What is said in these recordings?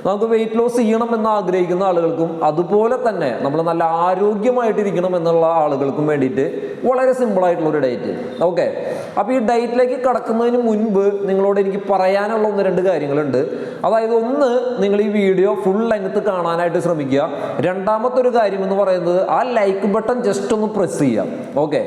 നമുക്ക് weight loss ചെയ്യണം എന്ന് ആഗ്രഹിക്കുന്ന ആളുകൾക്കും അതുപോലെ തന്നെ നമ്മൾ നല്ല ആരോഗ്യമായിട്ടിരിക്കണം എന്നുള്ള ആളുകൾക്കും വേണ്ടിയിട്ട് വളരെ സിമ്പിളായിട്ടുള്ള ഒരു ഡയറ്റ്. ഓക്കെ, അപ്പോൾ ഈ ഡയറ്റിലേക്ക് കടക്കുന്നതിന് മുൻപ് നിങ്ങളോട് എനിക്ക് പറയാനുള്ള 1-2 കാര്യങ്ങളുണ്ട്. അതായത് ഒന്ന്, നിങ്ങൾ ഈ വീഡിയോ ഫുൾ ലെങ്ത് കാണാനായിട്ട് ശ്രമിക്കുക. രണ്ടാമത്തെ ഒരു കാര്യം എന്ന് പറയുന്നത് ആ ലൈക്ക് ബട്ടൺ ജസ്റ്റ് ഒന്ന് പ്രസ് ചെയ്യാം. ഓക്കെ,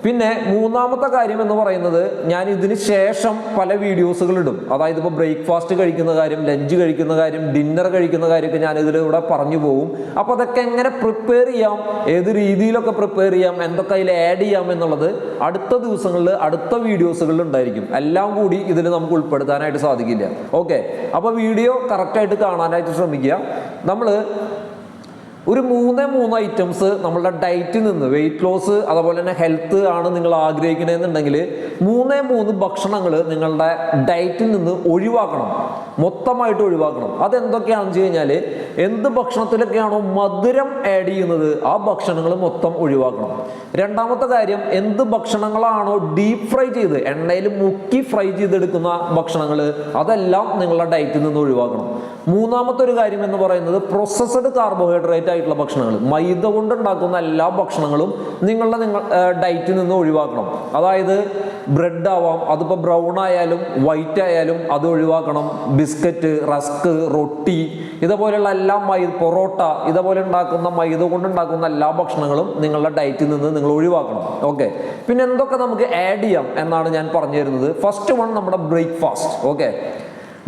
പിന്നെ മൂന്നാമത്തെ കാര്യം എന്ന് പറയുന്നത് ഞാൻ ഇതിന് ശേഷം പല വീഡിയോസുകൾ ഇടും. അതായത് ഇപ്പോൾ ബ്രേക്ക്ഫാസ്റ്റ് കഴിക്കുന്ന കാര്യം, ലഞ്ച് കഴിക്കുന്ന കാര്യം, ഡിന്നർ കഴിക്കുന്ന കാര്യമൊക്കെ ഞാൻ ഇതിലൂടെ പറഞ്ഞു പോകും. അപ്പോൾ അതൊക്കെ എങ്ങനെ പ്രിപ്പയർ ചെയ്യാം, ഏത് രീതിയിലൊക്കെ പ്രിപ്പയർ ചെയ്യാം, എന്തൊക്കെ അതിൽ ആഡ് ചെയ്യാം എന്നുള്ളത് അടുത്ത ദിവസങ്ങളിൽ അടുത്ത വീഡിയോസുകളിൽ ഉണ്ടായിരിക്കും. എല്ലാം കൂടി ഇതിൽ നമുക്ക് ഉൾപ്പെടുത്താനായിട്ട് സാധിക്കില്ല. ഓക്കെ, അപ്പോൾ വീഡിയോ കറക്റ്റായിട്ട് കാണാനായിട്ട് ശ്രമിക്കുക. നമ്മൾ ഒരു 3 ഐറ്റംസ് നമ്മളുടെ ഡയറ്റിൽ നിന്ന് വെയിറ്റ് ലോസ് അതുപോലെ തന്നെ ഹെൽത്ത് ആണ് നിങ്ങൾ ആഗ്രഹിക്കണമെന്നുണ്ടെങ്കിൽ 3 ഭക്ഷണങ്ങൾ നിങ്ങളുടെ ഡയറ്റിൽ നിന്ന് ഒഴിവാക്കണം, മൊത്തമായിട്ട് ഒഴിവാക്കണം. അതെന്തൊക്കെയാണെന്ന് വെച്ച് കഴിഞ്ഞാൽ എന്ത് ഭക്ഷണത്തിലൊക്കെയാണോ മധുരം ആഡ് ചെയ്യുന്നത് ആ ഭക്ഷണങ്ങൾ മൊത്തം ഒഴിവാക്കണം. രണ്ടാമത്തെ കാര്യം, എന്ത് ഭക്ഷണങ്ങളാണോ ഡീപ്പ് ഫ്രൈ ചെയ്ത് എണ്ണയിൽ മുക്കി ഫ്രൈ ചെയ്തെടുക്കുന്ന ഭക്ഷണങ്ങൾ അതെല്ലാം നിങ്ങളുടെ ഡയറ്റിൽ നിന്ന് ഒഴിവാക്കണം. മൂന്നാമത്തെ ഒരു കാര്യം എന്ന് പറയുന്നത് പ്രോസസ്ഡ് കാർബോഹൈഡ്രേറ്റ് ആയിട്ടുള്ള ഭക്ഷണങ്ങൾ, മൈദ കൊണ്ടുണ്ടാക്കുന്ന എല്ലാ ഭക്ഷണങ്ങളും നിങ്ങളുടെ ഡയറ്റിൽ നിന്ന് ഒഴിവാക്കണം. അതായത് ബ്രെഡ് ആവാം, അതിപ്പോൾ ബ്രൗൺ ആയാലും വൈറ്റ് ആയാലും അത് ഒഴിവാക്കണം. ബിസ്ക്കറ്റ്, റസ്ക്, റൊട്ടി ഇതുപോലെയുള്ള എല്ലാ പൊറോട്ട ഇതുപോലെ ഉണ്ടാക്കുന്ന മൈദ കൊണ്ടുണ്ടാക്കുന്ന എല്ലാ ഭക്ഷണങ്ങളും നിങ്ങളുടെ ഡയറ്റിൽ നിന്ന് നിങ്ങൾ ഒഴിവാക്കണം. ഓക്കെ, പിന്നെ എന്തൊക്കെ നമുക്ക് ആഡ് ചെയ്യാം എന്നാണ് ഞാൻ പറഞ്ഞു തരുന്നത്. ഫസ്റ്റ് വൺ നമ്മുടെ ബ്രേക്ക്ഫാസ്റ്റ്. ഓക്കെ,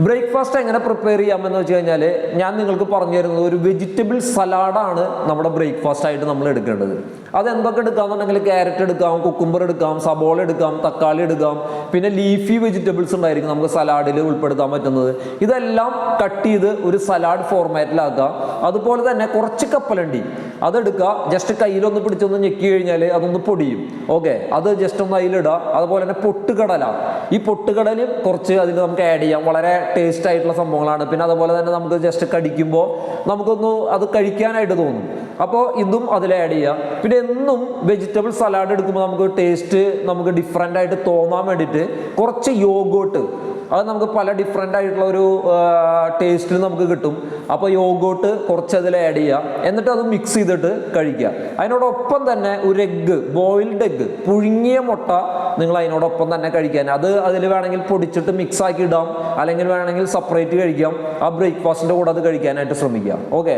ബ്രേക്ക്ഫാസ്റ്റ് എങ്ങനെ പ്രിപ്പയർ ചെയ്യാമെന്ന് വെച്ച് കഴിഞ്ഞാൽ ഞാൻ നിങ്ങൾക്ക് പറഞ്ഞു തരുന്നത് ഒരു വെജിറ്റബിൾ സലാഡാണ് നമ്മുടെ ബ്രേക്ക്ഫാസ്റ്റ് ആയിട്ട് നമ്മൾ എടുക്കേണ്ടത്. അതെന്തൊക്കെ എടുക്കാമെന്നുണ്ടെങ്കിൽ ക്യാരറ്റ് എടുക്കാം, കുക്കുംബർ എടുക്കാം, സബോള എടുക്കാം, തക്കാളി എടുക്കാം, പിന്നെ ലീഫി വെജിറ്റബിൾസ് ഉണ്ടായിരിക്കും നമുക്ക് സലാഡിൽ ഉൾപ്പെടുത്താൻ പറ്റുന്നത്. ഇതെല്ലാം കട്ട് ചെയ്ത് ഒരു സലാഡ് ഫോർമാറ്റിലാക്കാം. അതുപോലെ തന്നെ കുറച്ച് കപ്പലണ്ടി അതെടുക്കുക, ജസ്റ്റ് കയ്യിലൊന്ന് പിടിച്ചൊന്ന് ഞെക്കി കഴിഞ്ഞാൽ അതൊന്ന് പൊടിയും. ഓക്കെ, അത് ജസ്റ്റ് ഒന്ന് അതിലിടുക. അതുപോലെ തന്നെ പൊട്ടുകടല, ഈ പൊട്ടുകടലും കുറച്ച് അതിൽ നമുക്ക് ആഡ് ചെയ്യാം. വളരെ ടേസ്റ്റ് ആയിട്ടുള്ള സംഭവങ്ങളാണ്. പിന്നെ അതുപോലെ തന്നെ നമുക്ക് ജസ്റ്റ് കടിക്കുമ്പോൾ നമുക്കൊന്ന് അത് കഴിക്കാനായിട്ട് തോന്നും. അപ്പോൾ ഇതും അതിൽ ആഡ് ചെയ്യാം. പിന്നെ എന്നും വെജിറ്റബിൾ സലാഡ് എടുക്കുമ്പോൾ നമുക്ക് ടേസ്റ്റ് നമുക്ക് ഡിഫറെൻ്റ് ആയിട്ട് തോന്നാൻ വേണ്ടിയിട്ട് കുറച്ച് യോഗോട്ട്, അത് നമുക്ക് പല ഡിഫറെൻ്റ് ആയിട്ടുള്ള ഒരു ടേസ്റ്റിൽ നമുക്ക് കിട്ടും. അപ്പോൾ യോഗോട്ട് കുറച്ച് അതിൽ ആഡ് ചെയ്യുക, എന്നിട്ട് അത് മിക്സ് ചെയ്തിട്ട് കഴിക്കുക. അതിനോടൊപ്പം തന്നെ ഒരു എഗ്ഗ്, ബോയിൽഡ് എഗ്ഗ്, പുഴുങ്ങിയ മുട്ട നിങ്ങൾ അതിനോടൊപ്പം തന്നെ കഴിക്കാൻ. അത് അതിൽ വേണമെങ്കിൽ പൊടിച്ചിട്ട് മിക്സ് ആക്കി ഇടാം, അല്ലെങ്കിൽ വേണമെങ്കിൽ സെപ്പറേറ്റ് കഴിക്കാം. ആ ബ്രേക്ക്ഫാസ്റ്റിൻ്റെ കൂടെ അത് കഴിക്കാനായിട്ട് ശ്രമിക്കുക. ഓക്കെ.